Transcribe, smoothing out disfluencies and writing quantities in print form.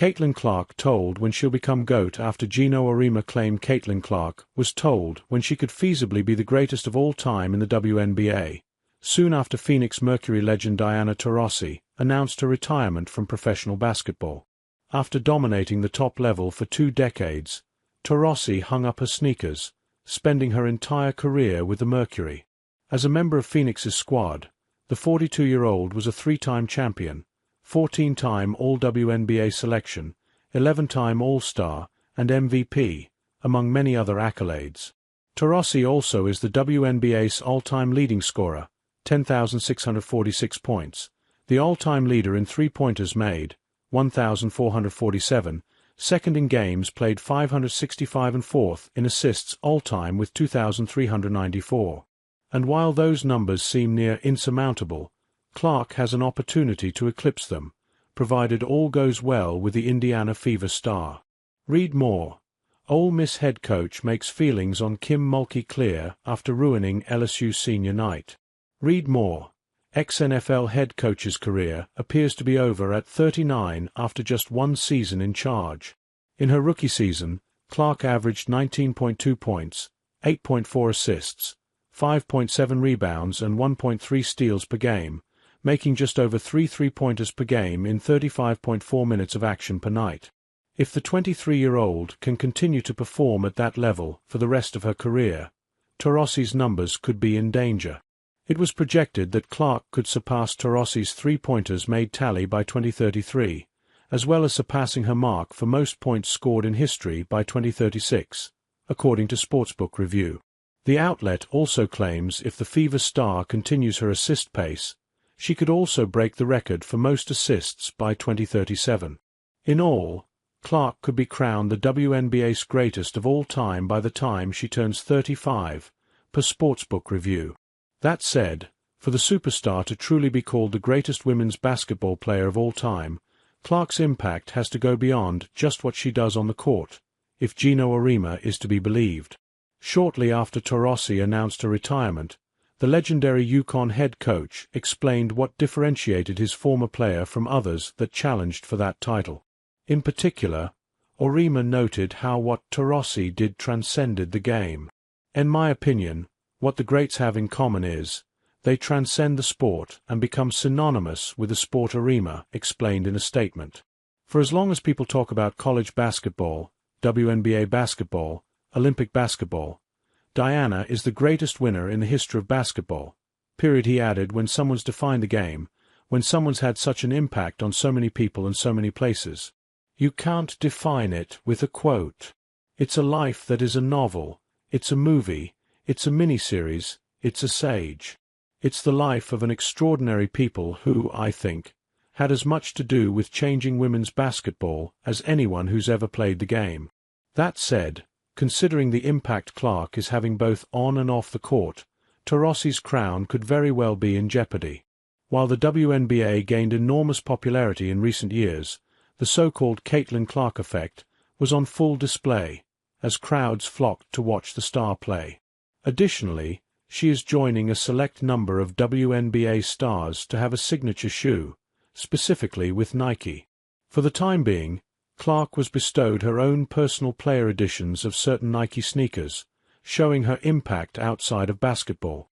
Caitlin Clark told when she'll become GOAT after Geno Auriemma claimed Caitlin Clark was told when she could feasibly be the greatest of all time in the WNBA, soon after Phoenix Mercury legend Diana Taurasi announced her retirement from professional basketball. After dominating the top level for 2 decades, Taurasi hung up her sneakers, spending her entire career with the Mercury. As a member of Phoenix's squad, the 42-year-old was a 3-time champion, 14-time All-WNBA selection, 11-time All-Star, and MVP, among many other accolades. Taurasi also is the WNBA's all-time leading scorer, 10,646 points, the all-time leader in three-pointers made, 1,447, second in games played 565 and fourth in assists all-time with 2,394. And while those numbers seem near insurmountable, Clark has an opportunity to eclipse them, provided all goes well with the Indiana Fever star. Read more. Ole Miss head coach makes feelings on Kim Mulkey clear after ruining LSU's senior night. Read more. Ex-NFL head coach's career appears to be over at 39 after just 1 season in charge. In her rookie season, Clark averaged 19.2 points, 8.4 assists, 5.7 rebounds and 1.3 steals per game, making just over 3 three-pointers per game in 35.4 minutes of action per night. If the 23-year-old can continue to perform at that level for the rest of her career, Taurasi's numbers could be in danger. It was projected that Clark could surpass Taurasi's three-pointers made tally by 2033, as well as surpassing her mark for most points scored in history by 2036, according to Sportsbook Review. The outlet also claims if the Fever star continues her assist pace, she could also break the record for most assists by 2037. In all, Clark could be crowned the WNBA's greatest of all time by the time she turns 35, per Sportsbook Review. That said, for the superstar to truly be called the greatest women's basketball player of all time, Clark's impact has to go beyond just what she does on the court, if Geno Auriemma is to be believed. Shortly after Taurasi announced her retirement, the legendary UConn head coach explained what differentiated his former player from others that challenged for that title. In particular, Auriemma noted how what Taurasi did transcended the game. In my opinion, what the greats have in common is, they transcend the sport and become synonymous with the sport. Auriemma explained in a statement. For as long as people talk about college basketball, WNBA basketball, Olympic basketball, Diana is the greatest winner in the history of basketball. Period. He added, when someone's defined the game, when someone's had such an impact on so many people and so many places. You can't define it with a quote. It's a life that is a novel, it's a movie, it's a miniseries, it's a sage. It's the life of an extraordinary people who, I think, had as much to do with changing women's basketball as anyone who's ever played the game. That said, considering the impact Clark is having both on and off the court, Taurasi's crown could very well be in jeopardy. While the WNBA gained enormous popularity in recent years, the so-called Caitlin Clark effect was on full display, as crowds flocked to watch the star play. Additionally, she is joining a select number of WNBA stars to have a signature shoe, specifically with Nike. For the time being, Clark was bestowed her own personal player editions of certain Nike sneakers, showing her impact outside of basketball.